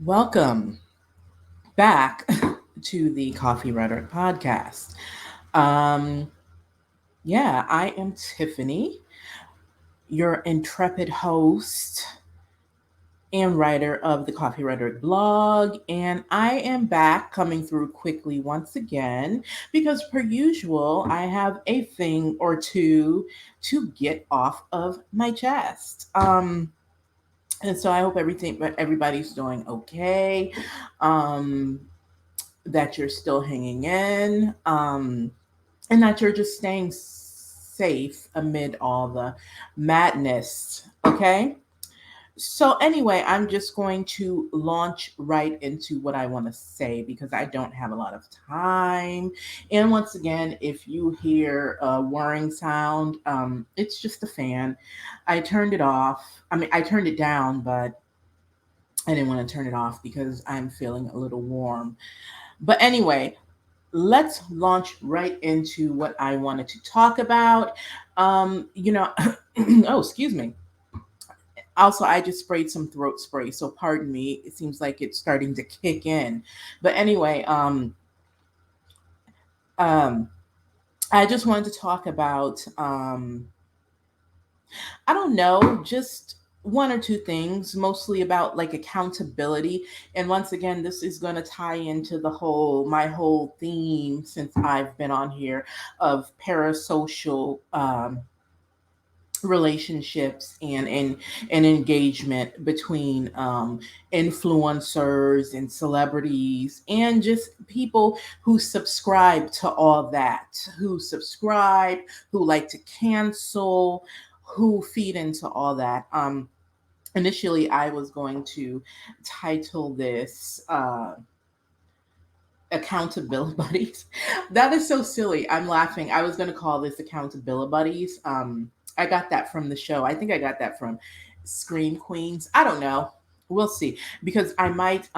Welcome back to the Coffee Rhetoric podcast. Um, I am Tiffany, your intrepid host and writer of the Coffee Rhetoric blog, and I am back coming through quickly once again because, per usual, I have a thing or two to get off of my chest. And so I hope everybody's doing okay. Um, that you're still hanging in, and that you're just staying safe amid all the madness. Okay. So, anyway, I'm just going to launch right into what I want to say because I don't have a lot of time. And once again, if you hear a whirring sound, it's just a fan. I turned it off. I turned it down, but I didn't want to turn it off because I'm feeling a little warm. But anyway, let's launch right into what I wanted to talk about. Oh, excuse me. Also, I just sprayed some throat spray, so pardon me. It seems like it's starting to kick in. But anyway, um, I just wanted to talk about, I don't know, just one or two things, mostly about like accountability. And once again, this is going to tie into my whole theme since I've been on here of parasocial relationships and engagement between influencers and celebrities and just people who subscribe to all that, who like to cancel, who feed into all that. Initially, I was going to title this accountability buddies. That is so silly. I'm laughing. I was going to call this accountability buddies. I got that from the show. I think I got that from Scream Queens. I don't know. We'll see because I might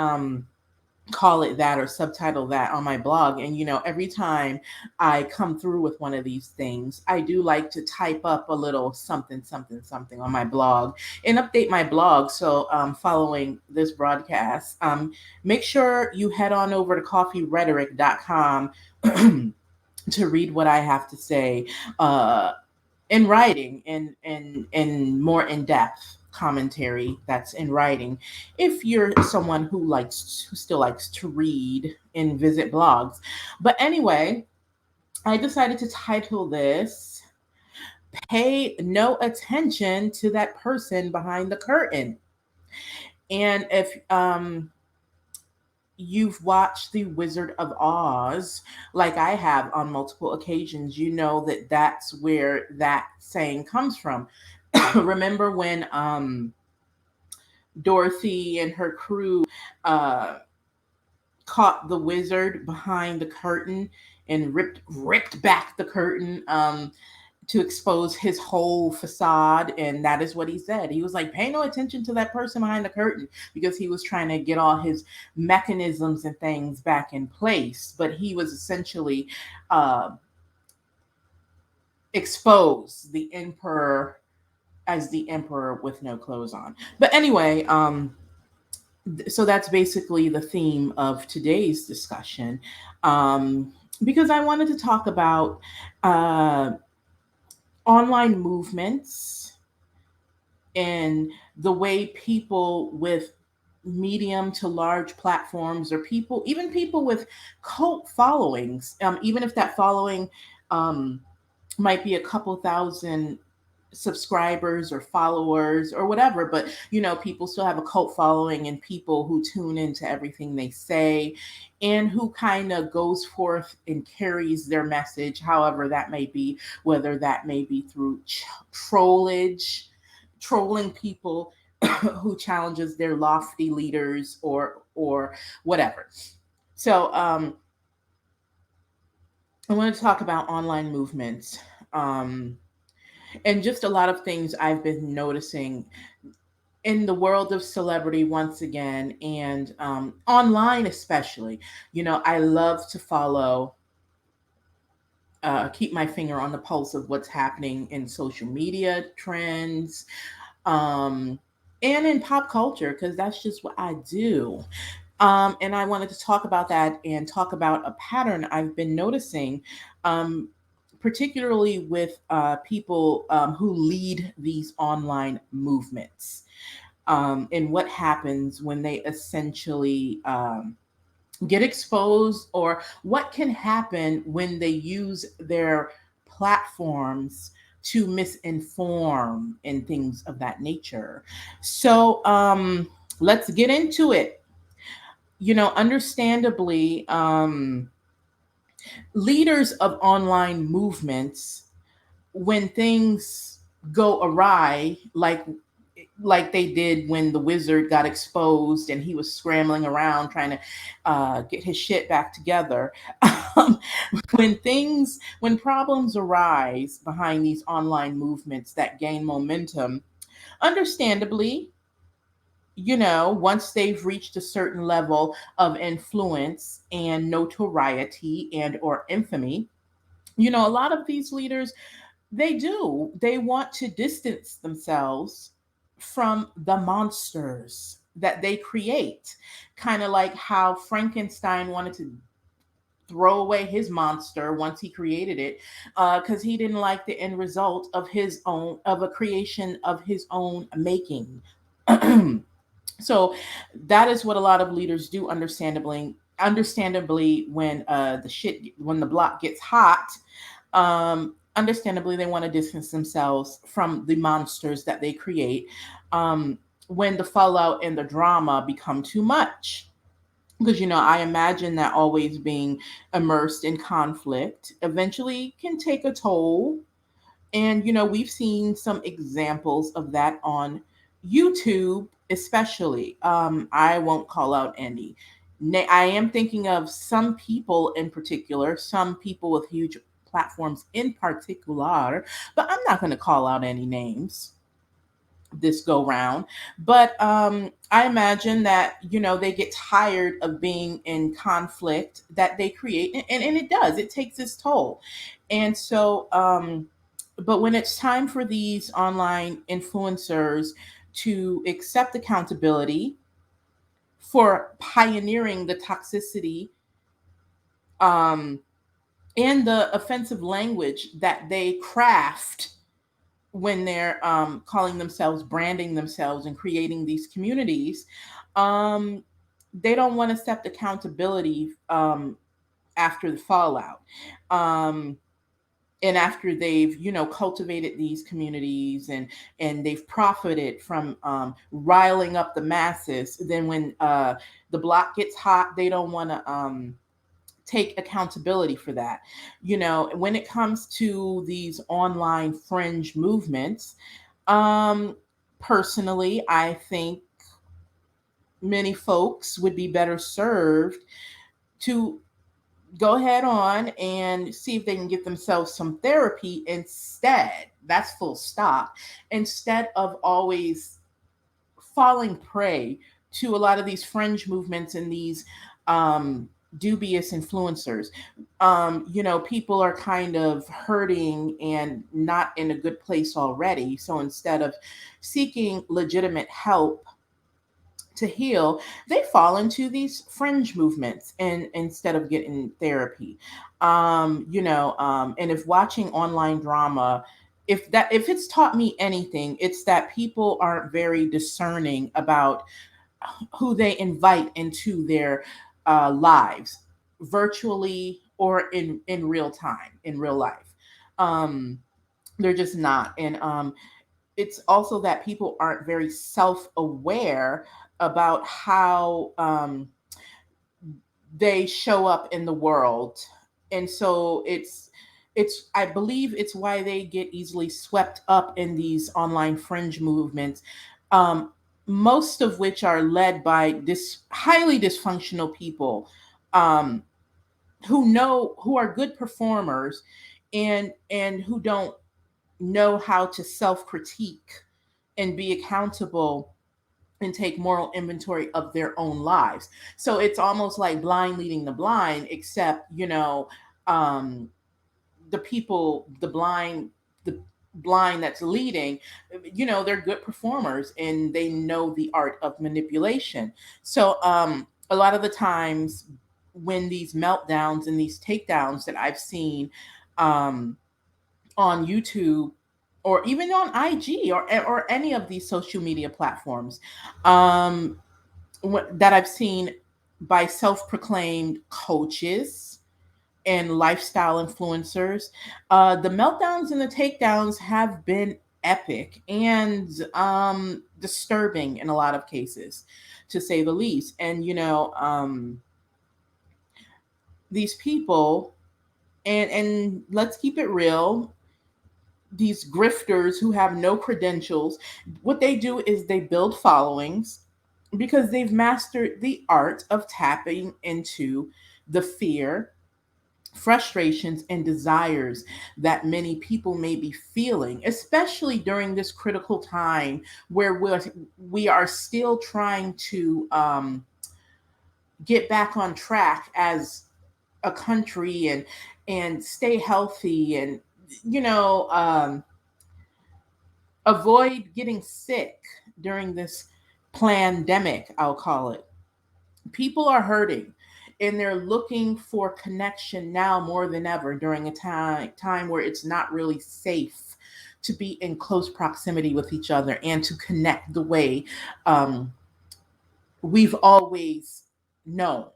call it that or subtitle that on my blog. And every time I come through with one of these things, I do like to type up a little something, something, something on my blog and update my blog. So, following this broadcast, make sure you head on over to coffeerhetoric.com to read what I have to say. In writing in more in-depth commentary that's in writing if you're someone who still likes to read and visit blogs. But anyway, I decided to title this "Pay No Attention to That Person Behind the Curtain." And if you've watched The Wizard of Oz, like I have on multiple occasions, you know that that's where that saying comes from. Remember when Dorothy and her crew uh, caught the wizard behind the curtain and ripped back the curtain to expose his whole facade. And that is what he said. He was like, pay no attention to that person behind the curtain, because he was trying to get all his mechanisms and things back in place. But he was essentially uh, exposed the emperor as the emperor with no clothes on. But anyway, so that's basically the theme of today's discussion, because I wanted to talk about uh, online movements and the way people with medium to large platforms, or even people with cult followings, even if that following um, might be a couple thousand subscribers or followers or whatever, but people still have a cult following and people who tune into everything they say and who kind of goes forth and carries their message, however that may be, whether that may be through trollage, trolling people who challenges their lofty leaders, or whatever. So I want to talk about online movements, and just a lot of things I've been noticing in the world of celebrity once again, and online especially. I love to follow, keep my finger on the pulse of what's happening in social media trends. Um, and in pop culture, because that's just what I do. And I wanted to talk about that and talk about a pattern I've been noticing, um, particularly with people who lead these online movements, and what happens when they essentially get exposed, or what can happen when they use their platforms to misinform and things of that nature. So let's get into it. Understandably, leaders of online movements, when things go awry, like they did when the wizard got exposed and he was scrambling around trying to get his shit back together. um, when problems arise behind these online movements that gain momentum, understandably, once they've reached a certain level of influence and notoriety and or infamy, a lot of these leaders, they want to distance themselves from the monsters that they create, kind of like how Frankenstein wanted to throw away his monster once he created it, because he didn't like the end result of a creation of his own making. So that is what a lot of leaders do, understandably, when the block gets hot, understandably they want to distance themselves from the monsters that they create, when the fallout and the drama become too much. Because I imagine that always being immersed in conflict eventually can take a toll. And, we've seen some examples of that on YouTube, especially. I won't call out any. I am thinking of some people in particular, some people with huge platforms in particular, but I'm not going to call out any names this go round. But I imagine that, they get tired of being in conflict that they create, and it does, it takes its toll. And so, but when it's time for these online influencers to accept accountability for pioneering the toxicity, um, and the offensive language that they craft when they're calling themselves, branding themselves, and creating these communities, um, they don't want to accept accountability after the fallout. Um, and after they've cultivated these communities, and they've profited from riling up the masses, then when the block gets hot, they don't want to take accountability for that. When it comes to these online fringe movements, um, personally, I think many folks would be better served to go ahead on and see if they can get themselves some therapy instead. That's full stop. Instead of always falling prey to a lot of these fringe movements and these dubious influencers. People are kind of hurting and not in a good place already. So instead of seeking legitimate help to heal, they fall into these fringe movements and instead of getting therapy. And if watching online drama, if it's taught me anything, it's that people aren't very discerning about who they invite into their lives, virtually or in real time, in real life. Um, they're just not. And it's also that people aren't very self-aware about how they show up in the world. And so it's I believe it's why they get easily swept up in these online fringe movements, um, most of which are led by this highly dysfunctional people, um, who are good performers, and who don't know how to self-critique and be accountable and take moral inventory of their own lives. So it's almost like blind leading the blind, except, um, the people, the blind, the blind that's leading, they're good performers and they know the art of manipulation. So a lot of the times when these meltdowns and these takedowns that I've seen um, on YouTube or even on IG or any of these social media platforms, um, that I've seen by self-proclaimed coaches and lifestyle influencers, the meltdowns and the takedowns have been epic and disturbing in a lot of cases, to say the least. And these people, and let's keep it real, these grifters who have no credentials, what they do is they build followings because they've mastered the art of tapping into the fear, frustrations, and desires that many people may be feeling, especially during this critical time where we are still trying to get back on track as a country and stay healthy and you know um, avoid getting sick during this pandemic, I'll call it. People are hurting and they're looking for connection now more than ever during a time where it's not really safe to be in close proximity with each other and to connect the way um, we've always known.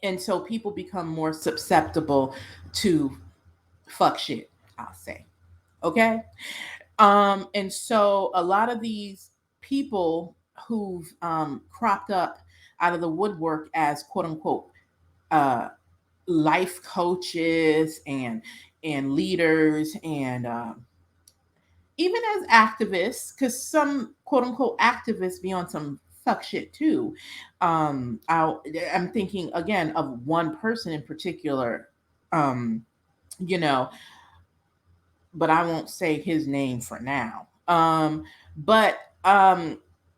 And so people become more susceptible to fuck shit, I'll say. Okay? And so a lot of these people who've cropped up out of the woodwork as quote unquote uh, life coaches and leaders and even as activists, because some quote unquote activists be on some fuck shit too. I'm thinking again of one person in particular, um, you know, but I won't say his name for now. But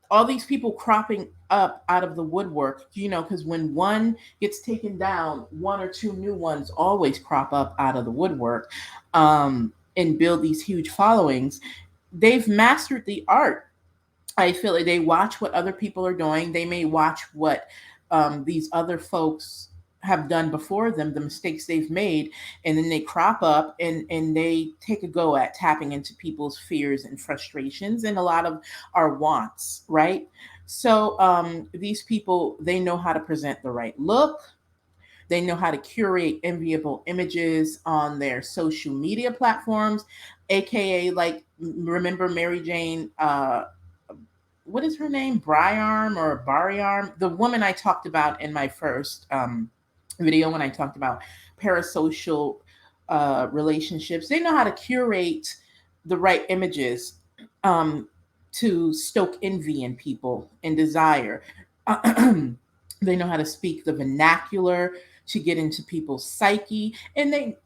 all these people cropping up out of the woodwork, because when one gets taken down, one or two new ones always crop up out of the woodwork and build these huge followings. They've mastered the art. I feel like they watch what other people are doing. They may watch what these other folks have done before them, the mistakes they've made, and then they crop up and they take a go at tapping into people's fears and frustrations and a lot of our wants, right? So these people, they know how to present the right look. They know how to curate enviable images on their social media platforms, aka like remember Mary Jane what is her name? Bryarm or Bariarm? The woman I talked about in my first video when I talked about parasocial relationships. They know how to curate the right images um, to stoke envy in people and desire. They know how to speak the vernacular to get into people's psyche, and they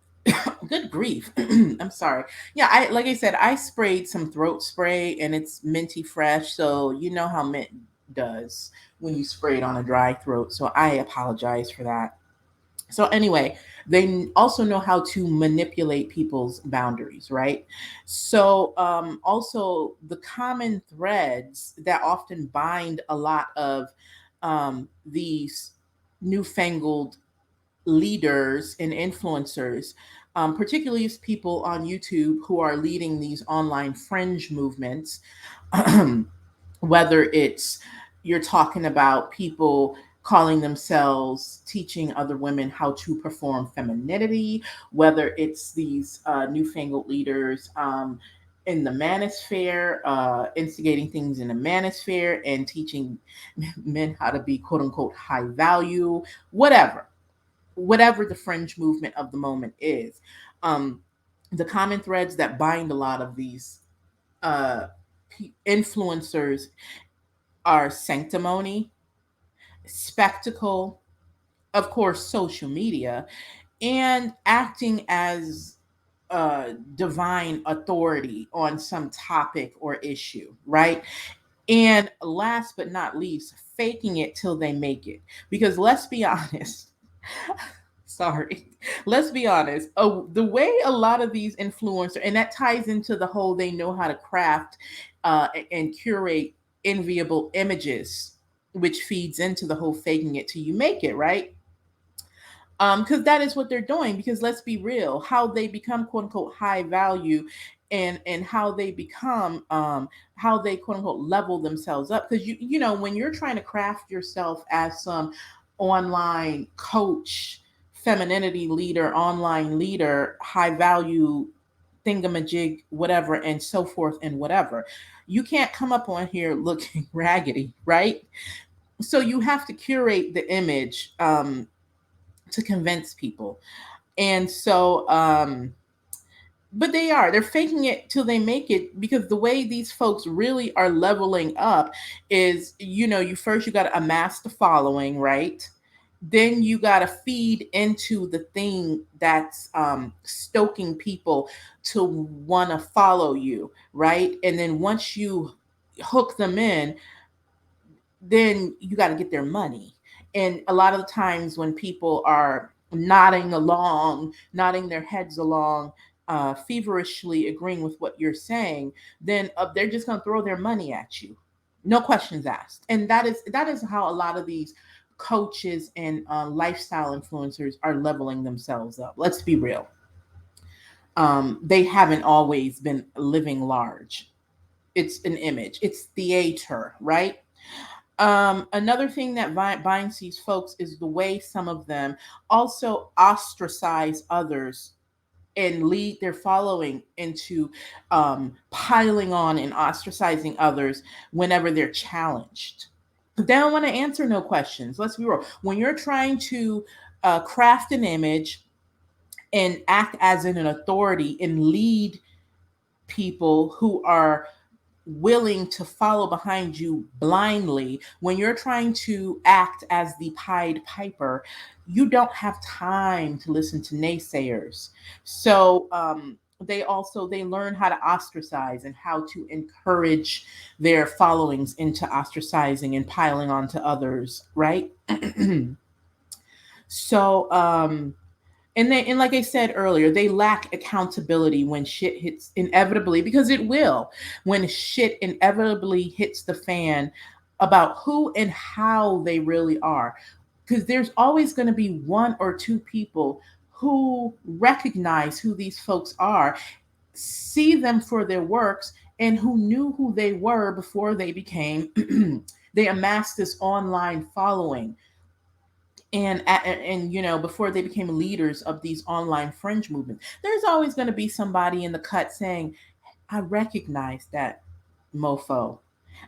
good grief. I'm sorry. Yeah, I like I said, I sprayed some throat spray and it's minty fresh, so you know how mint does when you spray it on a dry throat. So I apologize for that. So anyway, they also know how to manipulate people's boundaries, right? So also the common threads that often bind a lot of these newfangled leaders and influencers, particularly people on YouTube who are leading these online fringe movements, whether it's you're talking about people calling themselves teaching other women how to perform femininity, whether it's these newfangled leaders in the manosphere, instigating things in the manosphere and teaching men how to be quote unquote high value, whatever the fringe movement of the moment is. Um, the common threads that bind a lot of these uh, influencers are sanctimony, spectacle, of course, social media, and acting as divine authority on some topic or issue, right? And last but not least, faking it till they make it. Because let's be honest, Sorry. Let's be honest. The way a lot of these influencers, and that ties into the whole they know how to craft and curate enviable images, which feeds into the whole faking it till you make it, right? Because that is what they're doing. Because let's be real, how they become quote unquote high value, and how they quote unquote level themselves up. Because when you're trying to craft yourself as some online coach, femininity leader, online leader, high value thingamajig, whatever, and so forth and whatever, you can't come up on here looking raggedy, right? So you have to curate the image to convince people. And so, but they're faking it till they make it, because the way these folks really are leveling up is, you got to amass the following, right? Then you got to feed into the thing that's stoking people to want to follow you, right? And then once you hook them in, then you got to get their money. And a lot of the times when people are nodding their heads along, feverishly agreeing with what you're saying, then they're just going to throw their money at you, no questions asked. And that is how a lot of these coaches and lifestyle influencers are leveling themselves up. Let's be real. They haven't always been living large. It's an image. It's theater, right? Another thing that binds these folks is the way some of them also ostracize others and lead their following into piling on and ostracizing others whenever they're challenged. They don't want to answer no questions. Let's be real. When you're trying to craft an image and act as an authority and lead people who are willing to follow behind you blindly, when you're trying to act as the Pied Piper, you don't have time to listen to naysayers. So they learn how to ostracize and how to encourage their followings into ostracizing and piling on to others, right? So and like I said earlier, they lack accountability when shit hits inevitably, because it will. When shit inevitably hits the fan about who and how they really are. Because there's always going to be one or two people who recognize who these folks are, see them for their works, and who knew who they were before they became they amassed this online following, and before they became leaders of these online fringe movements. There's always going to be somebody in the cut saying, I recognize that mofo.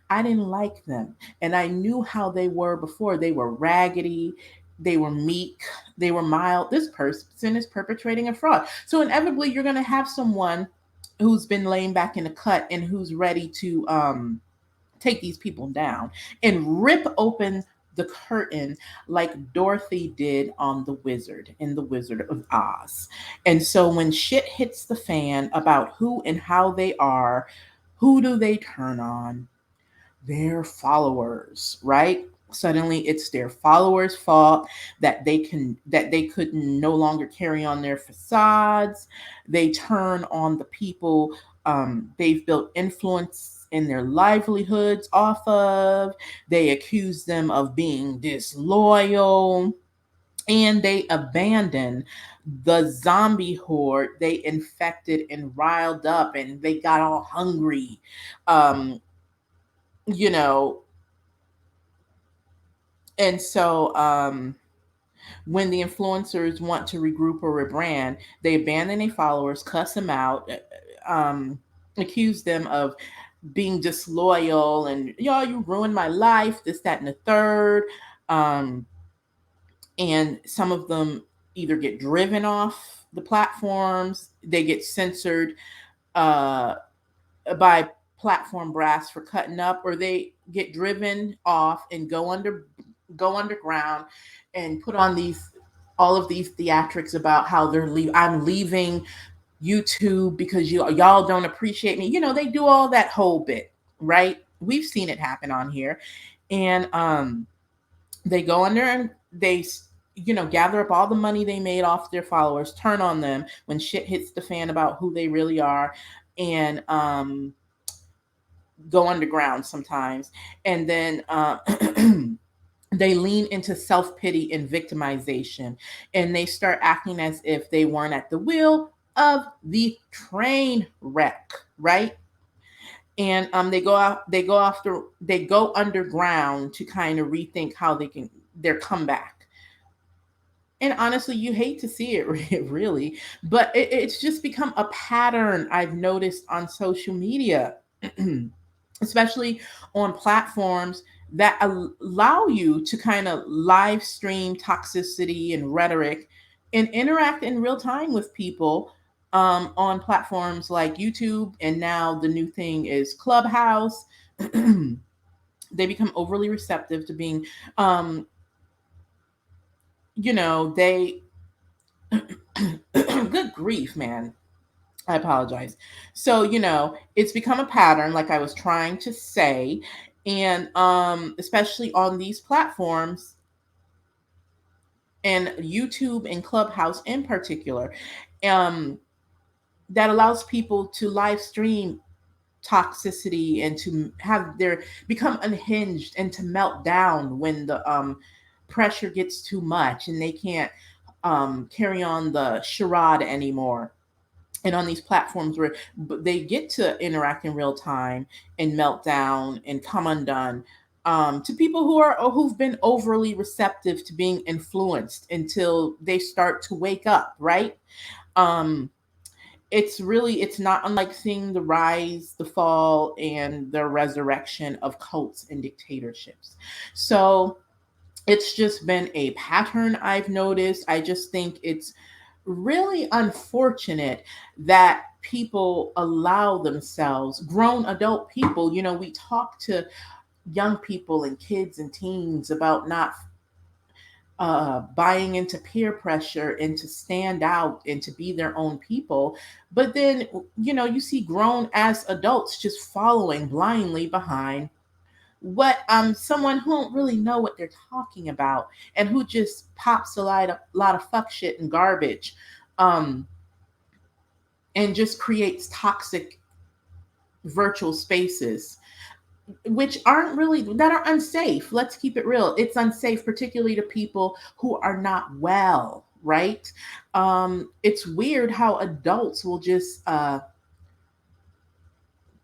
I didn't like them, and I knew how they were before. They were raggedy, they were meek, they were mild. This person is perpetrating a fraud. So inevitably you're going to have someone who's been laying back in the cut and who's ready to take these people down and rip open the curtain like Dorothy did on The Wizard in The Wizard of Oz. And so when shit hits the fan about who and how they are, who do they turn on? Their followers, right? Suddenly it's their followers' fault that they could no longer carry on their facades. They turn on the people they've built influence in their livelihoods off of. They accuse them of being disloyal, and they abandon the zombie horde they infected and riled up, and they got all hungry. Um, you know, and so when the influencers want to regroup or rebrand, they abandon their followers, cuss them out, accuse them of being disloyal, and y'all, you ruined my life, this, that, and the third. Um, and some of them either get driven off the platforms, they get censored uh, by platform brass for cutting up, or they get driven off and go underground and put on these all of these theatrics about how I'm leaving YouTube because y'all don't appreciate me. They do all that whole bit, right? We've seen it happen on here. And they go under and they gather up all the money they made off their followers, turn on them when shit hits the fan about who they really are, and go underground sometimes. And then they lean into self pity and victimization, and they start acting as if they weren't at the wheel of the train wreck, right? And they go underground to kind of rethink how they can their comeback. And honestly, you hate to see it, really, but it's just become a pattern I've noticed on social media, especially on platforms that allow you to kind of live stream toxicity and rhetoric and interact in real time with people, on platforms like YouTube. And now the new thing is Clubhouse. They become overly receptive to being, um, they, good grief, man. I apologize. So, it's become a pattern, like I was trying to say. And especially on these platforms, and YouTube and Clubhouse in particular, um, that allows people to live stream toxicity and to have their become unhinged and to melt down when the pressure gets too much and they can't carry on the charade anymore. And on these platforms where they get to interact in real time and melt down and come undone, to people who've been overly receptive to being influenced until they start to wake up, right? um it's not unlike seeing the rise, the fall, and the resurrection of cults and dictatorships. So it's just been a pattern I've noticed. I just think it's really unfortunate that people allow themselves, grown adult people, we talk to young people and kids and teens about not buying into peer pressure and to stand out and to be their own people. But then, you see grown as adults just following blindly behind what someone who don't really know what they're talking about, and who just pops a lot of fuck shit and garbage, um and just creates toxic virtual spaces, which aren't really, that are unsafe. Let's keep it real. It's unsafe, particularly to people who are not well, right? It's weird how adults will just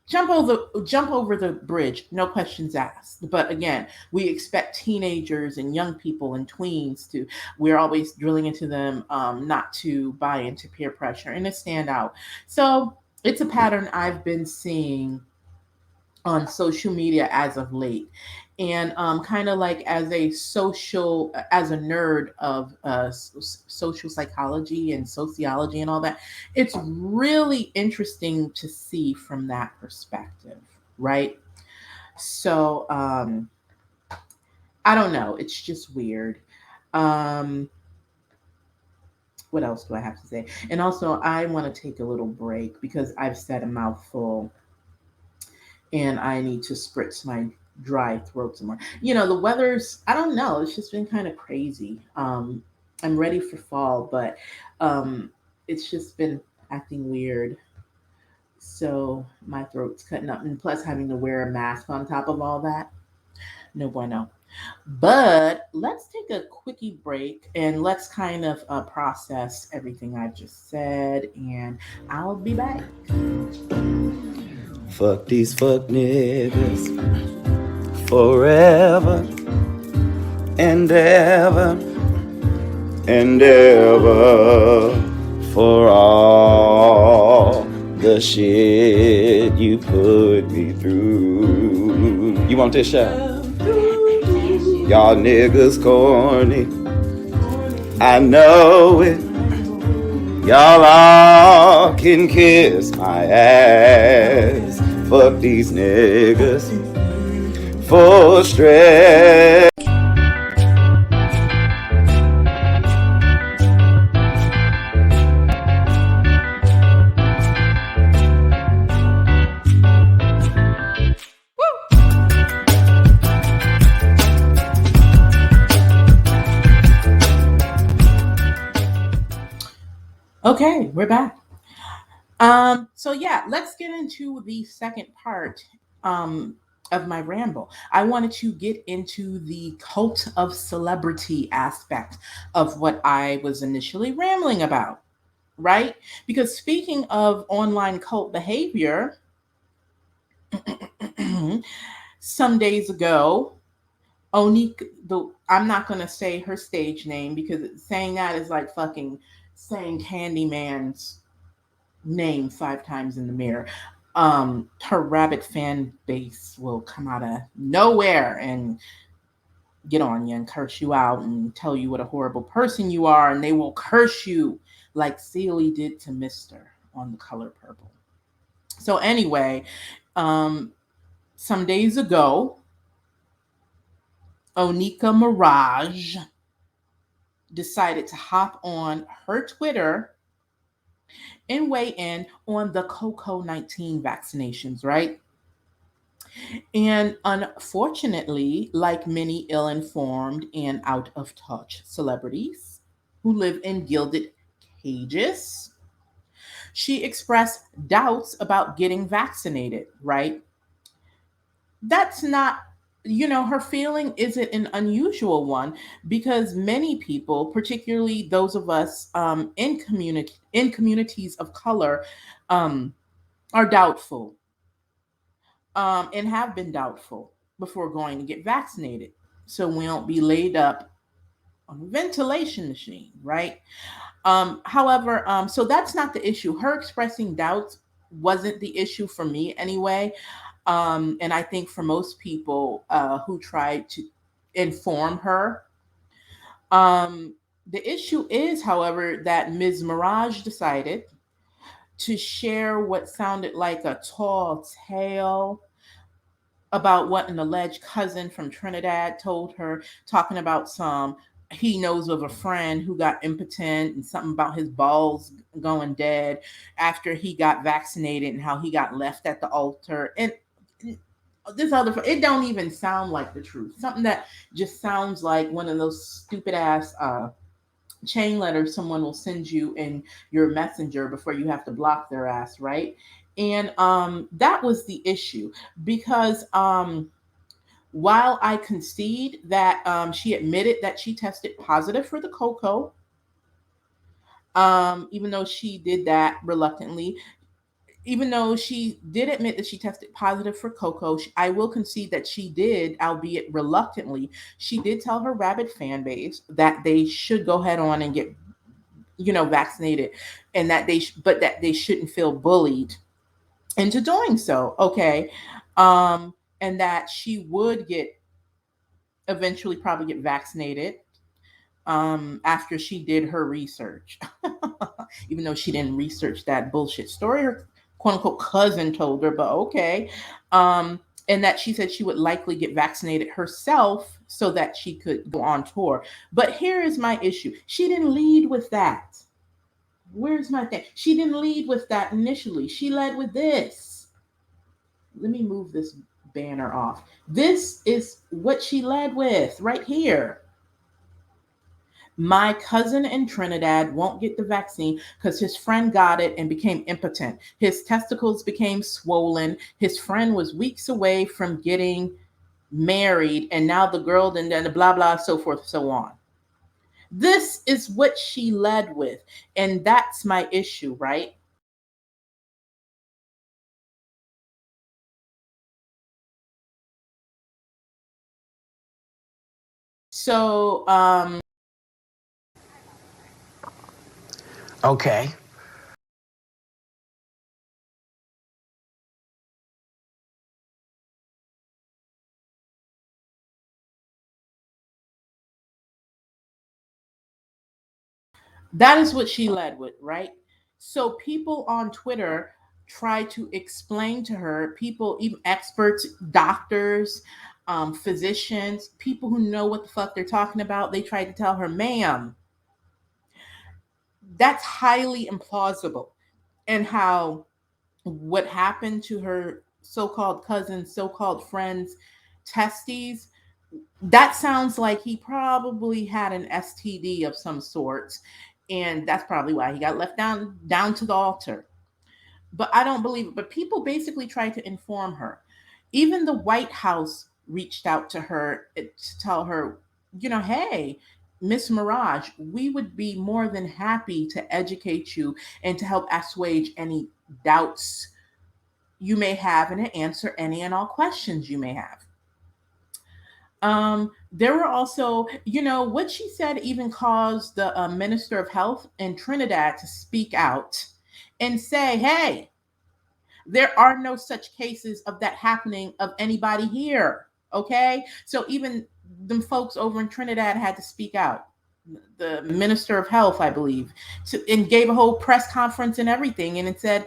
jump over the bridge, no questions asked. But again, we expect teenagers and young people and tweens to, we're always drilling into them, not to buy into peer pressure and to stand out. So it's a pattern I've been seeing on social media as of late. And kind of like as a nerd of social psychology and sociology and all that, it's really interesting to see from that perspective, right? So I don't know, it's just weird. um what else do I have to say? And also, I want to take a little break because I've said a mouthful and I need to spritz my dry throat some more. The weather's, I don't know, it's just been kind of crazy. I'm ready for fall, but um it's just been acting weird. So my throat's cutting up, and plus having to wear a mask on top of all that. No bueno. But let's take a quickie break and let's kind of process everything I've just said, and I'll be back. Fuck these fuck niggas forever and ever and ever, for all the shit you put me through. You want this shot? Y'all niggas corny, I know it. Y'all all can kiss my ass. Fuck these niggas for stress. Okay, we're back. So yeah, let's get into the second part um of my ramble. I wanted to get into the cult of celebrity aspect of what I was initially rambling about, right? Because speaking of online cult behavior, some days ago, Onika, I'm not gonna say her stage name because saying that is like fucking saying Candyman's name 5 times in the mirror. Her rabbit fan base will come out of nowhere and get on you and curse you out and tell you what a horrible person you are, and they will curse you like Celie did to Mister on The Color Purple. So anyway, um, some days ago, Onika Mirage decided to hop on her Twitter and weigh in on the COVID 19 vaccinations, right? And unfortunately, like many ill informed and out of touch celebrities who live in gilded cages, she expressed doubts about getting vaccinated, right? That's not, her feeling isn't an unusual one because many people, particularly those of us in communities of color, um, are doubtful and have been doubtful before going to get vaccinated. So we don't be laid up on a ventilation machine, right? So that's not the issue. Her expressing doubts wasn't the issue for me anyway. And I think for most people who tried to inform her, um, the issue is, however, that Ms. Mirage decided to share what sounded like a tall tale about what an alleged cousin from Trinidad told her, talking about some he knows of a friend who got impotent and something about his balls going dead after he got vaccinated and how he got left at the altar. And this other, it don't even sound like the truth. Something that just sounds like one of those stupid ass chain letters someone will send you in your messenger before you have to block their ass, right? And that was the issue because while I concede that she admitted that she tested positive for the cocoa, even though she did that reluctantly, even though she did admit that she tested positive for cocoa, I will concede that she did, albeit reluctantly, she did tell her rabid fan base that they should go head on and get, vaccinated, and that but that they shouldn't feel bullied into doing so. Okay, and that she would get eventually probably get vaccinated after she did her research, even though she didn't research that bullshit story her quote unquote cousin told her, but okay. Um, and that she said she would likely get vaccinated herself so that she could go on tour. But here is my issue: she didn't lead with that. Where's my thing? She didn't lead with that initially. She led with this. Let me move this banner off. This is what she led with right here. My cousin in Trinidad won't get the vaccine because his friend got it and became impotent. His testicles became swollen. His friend was weeks away from getting married, and now the girl, and then blah, blah, so forth, so on. This is what she led with. And that's my issue, right? So, Okay. that is what she led with, right? So people on Twitter try to explain to her, people, even experts, doctors, physicians, people who know what the fuck they're talking about, they tried to tell her, ma'am, that's highly implausible. And how what happened to her so-called cousins, so-called friends, testes, that sounds like he probably had an STD of some sort and that's probably why he got left down to the altar. But I don't believe it. But people basically tried to inform her. Even the White House reached out to her to tell her, hey, Miss Mirage, we would be more than happy to educate you and to help assuage any doubts you may have and to answer any and all questions you may have. There were also, what she said even caused the Minister of Health in Trinidad to speak out and say, hey, there are no such cases of that happening of anybody here. Okay. So even them folks over in Trinidad had to speak out. The Minister of Health, I believe, and gave a whole press conference and everything. And it said,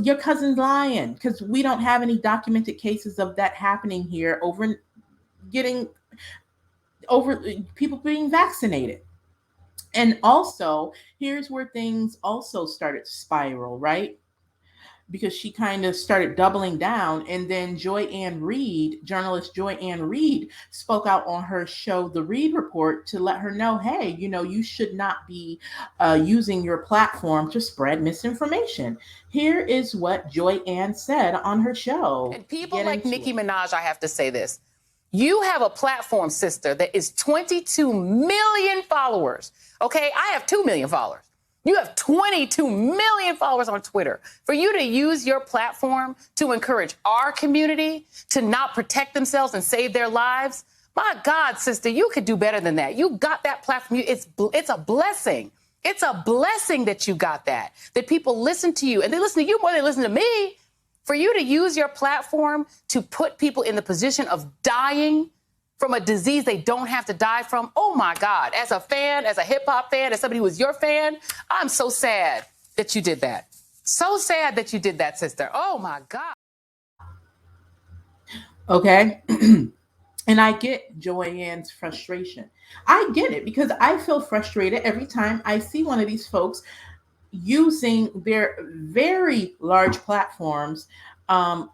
your cousin's lying because we don't have any documented cases of that happening here over getting over people being vaccinated. And also, here's where things also started to spiral, right? Because she kind of started doubling down. And then journalist Joy Ann Reid, spoke out on her show, The Reid Report, to let her know, hey, you should not be using your platform to spread misinformation. Here is what Joy Ann said on her show. And people like Nicki Minaj, I have to say this. You have a platform, sister, that is 22 million followers. Okay, I have 2 million followers. You have 22 million followers on Twitter. For you to use your platform to encourage our community to not protect themselves and save their lives, my God, sister, you could do better than that. You got that platform. It's a blessing. It's a blessing that you got that people listen to you. And they listen to you more than they listen to me. For you to use your platform to put people in the position of dying from a disease they don't have to die from, oh my God. As a fan, as a hip hop fan, as somebody who was your fan, I'm so sad that you did that. So sad that you did that, sister. Oh my God. Okay. And I get Joanne's frustration. I get it because I feel frustrated every time I see one of these folks using their very large platforms, um,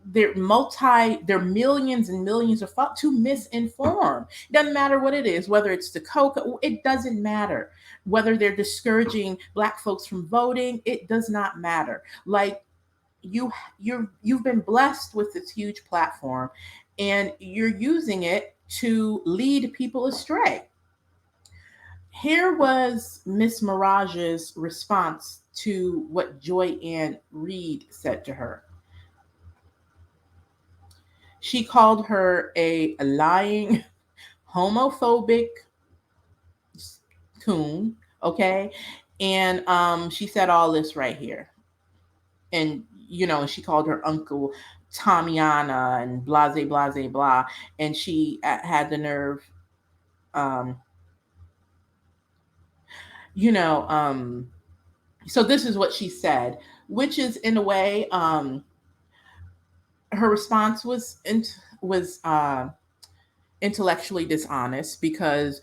their millions and millions of to misinform. Doesn't matter what it is, whether it's the coke, it doesn't matter. Whether they're discouraging Black folks from voting, it does not matter. Like you've been blessed with this huge platform, and you're using it to lead people astray. Here was Miss Mirage's response to what Joy Ann Reid said to her. She called her a lying, homophobic coon, okay? And she said all this right here. And, she called her uncle Tommyana and blase, blase, blah. And she had the nerve, um, you know, um, so this is what she said, which is in a way, her response was intellectually dishonest because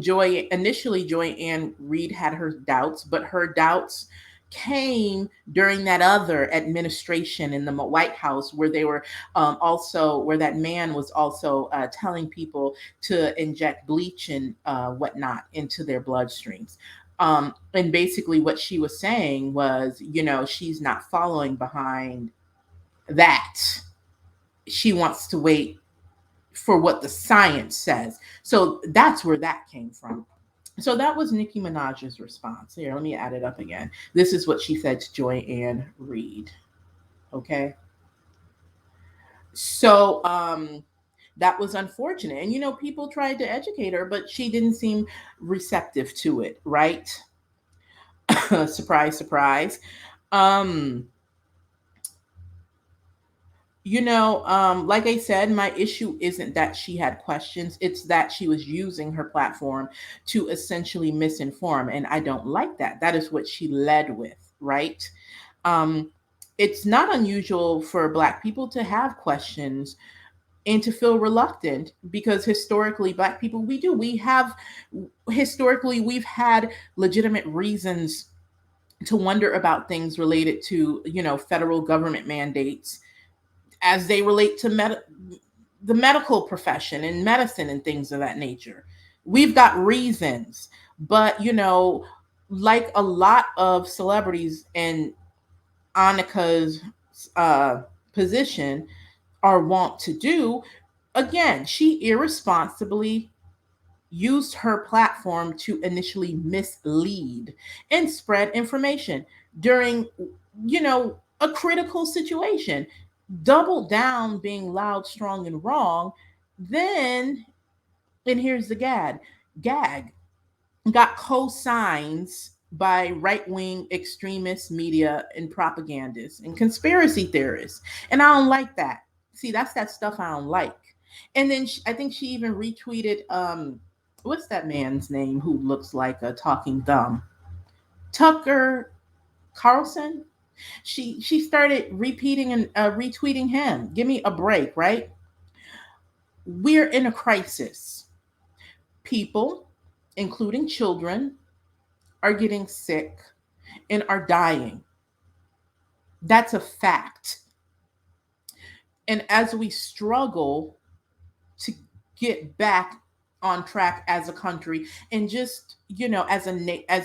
Joy Ann Reid had her doubts, but her doubts came during that other administration in the White House where they were also where that man was also telling people to inject bleach and whatnot into their bloodstreams. And basically what she was saying was, she's not following behind that. She wants to wait for what the science says. So that's where that came from. So that was Nicki Minaj's response. Here, let me add it up again. This is what she said to Joy Ann Reid. Okay. So that was unfortunate. And people tried to educate her, but she didn't seem receptive to it, right? Surprise, surprise. Um, like I said, my issue isn't that she had questions. It's that she was using her platform to essentially misinform. And I don't like that. That is what she led with, right? Um, it's not unusual for Black people to have questions and to feel reluctant because historically, Black people, historically, we've had legitimate reasons to wonder about things related to, federal government mandates as they relate to the medical profession and medicine and things of that nature. We've got reasons. But, like a lot of celebrities in Annika's uh, position are wont to do, again, she irresponsibly used her platform to initially mislead and spread information during, a critical situation. Double down being loud, strong, and wrong. Then, and here's the gag, got co-signs by right-wing extremist media and propagandists and conspiracy theorists. And I don't like that. See, that's that stuff I don't like. And then I think she even retweeted what's that man's name who looks like a talking thumb? Tucker Carlson. She started repeating and retweeting him. Give me a break, right? We're in a crisis. People, including children, are getting sick and are dying. That's a fact. And as we struggle to get back on track as a country, and just, as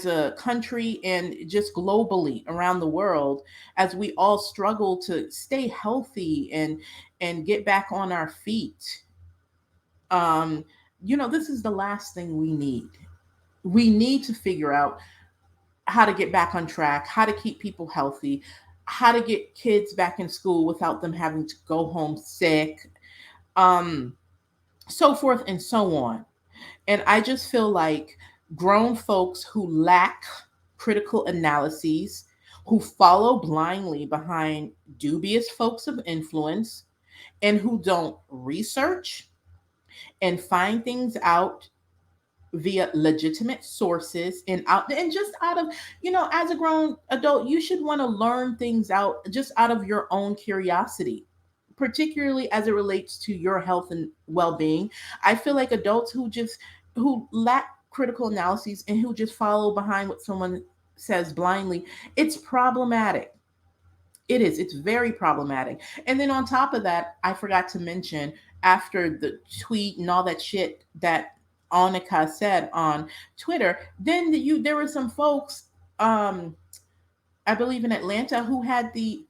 a country, and just globally around the world, as we all struggle to stay healthy and get back on our feet, um this is the last thing we need. We need to figure out how to get back on track, how to keep people healthy, how to get kids back in school without them having to go home sick, um, so forth and so on. And I just feel like grown folks who lack critical analyses, who follow blindly behind dubious folks of influence, and who don't research and find things out via legitimate sources, and just out of, as a grown adult, you should want to learn things out just out of your own curiosity, particularly as it relates to your health and well-being. I feel like adults who lack critical analyses and who just follow behind what someone says blindly, it's problematic. It is. It's very problematic. And then on top of that, I forgot to mention, after the tweet and all that shit that Annika said on Twitter, then there were some folks, um, I believe in Atlanta, who had the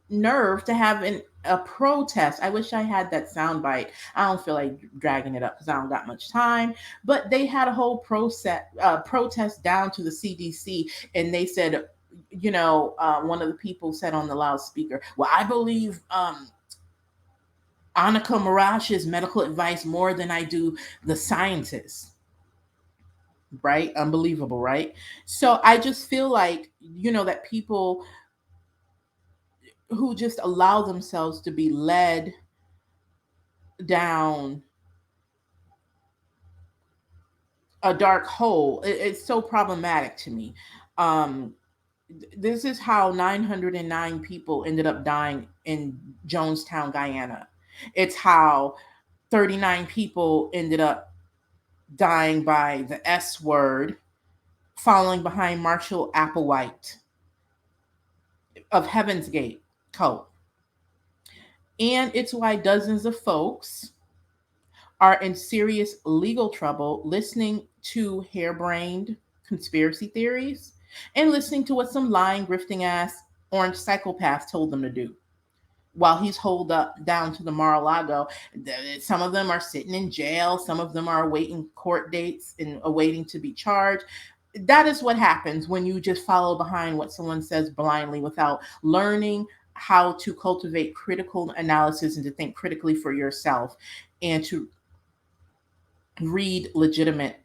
nerve to have a protest. I wish I had that soundbite. I don't feel like dragging it up because I don't got much time. But they had a whole protest down to the CDC, and they said, one of the people said on the loudspeaker, "Well, I believe Annika Marash's medical advice more than I do the scientists." Right? Unbelievable, right? So I just feel like, that people who just allow themselves to be led down a dark hole, it's so problematic to me. Um, this is how 909 people ended up dying in Jonestown, Guyana. It's how 39 people ended up dying by the S word, following behind Marshall Applewhite of Heaven's Gate cult. And it's why dozens of folks are in serious legal trouble listening to harebrained conspiracy theories and listening to what some lying, grifting ass orange psychopath told them to do while he's holed up down to the Mar-a-Lago. Some of them are sitting in jail. Some of them are awaiting court dates and awaiting to be charged. That is what happens when you just follow behind what someone says blindly without learning how to cultivate critical analysis and to think critically for yourself and to read legitimate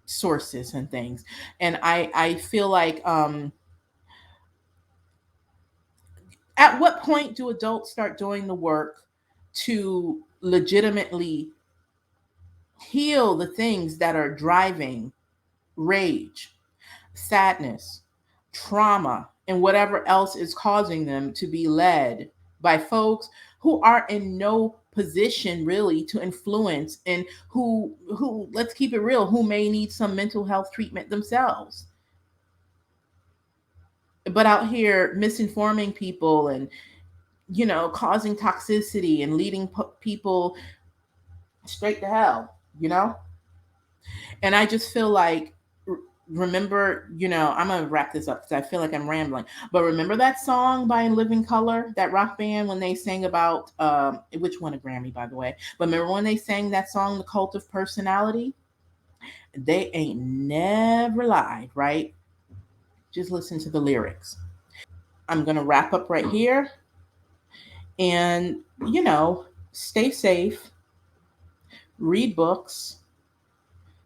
sources and things. And I feel like, at what point do adults start doing the work to legitimately heal the things that are driving rage, sadness, trauma, and whatever else is causing them to be led by folks who are in no position really to influence, and who, let's keep it real, who may need some mental health treatment themselves, but out here misinforming people and, causing toxicity and leading people straight to hell, you know? And I just feel like, remember, I'm going to wrap this up because I feel like I'm rambling. But remember that song by Living Color, that rock band, when they sang about, which won a Grammy, by the way. But remember when they sang that song, The Cult of Personality? They ain't never lied, right? Just listen to the lyrics. I'm going to wrap up right here. And, stay safe, read books,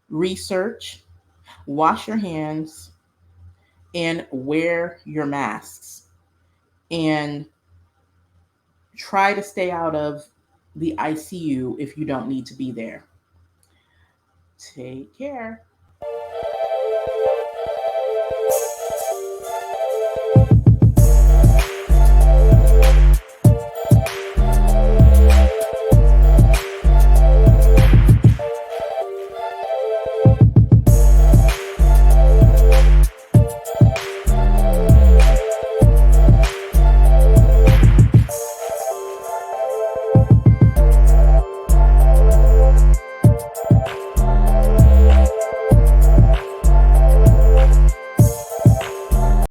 research, wash your hands, and wear your masks. And try to stay out of the ICU if you don't need to be there. Take care.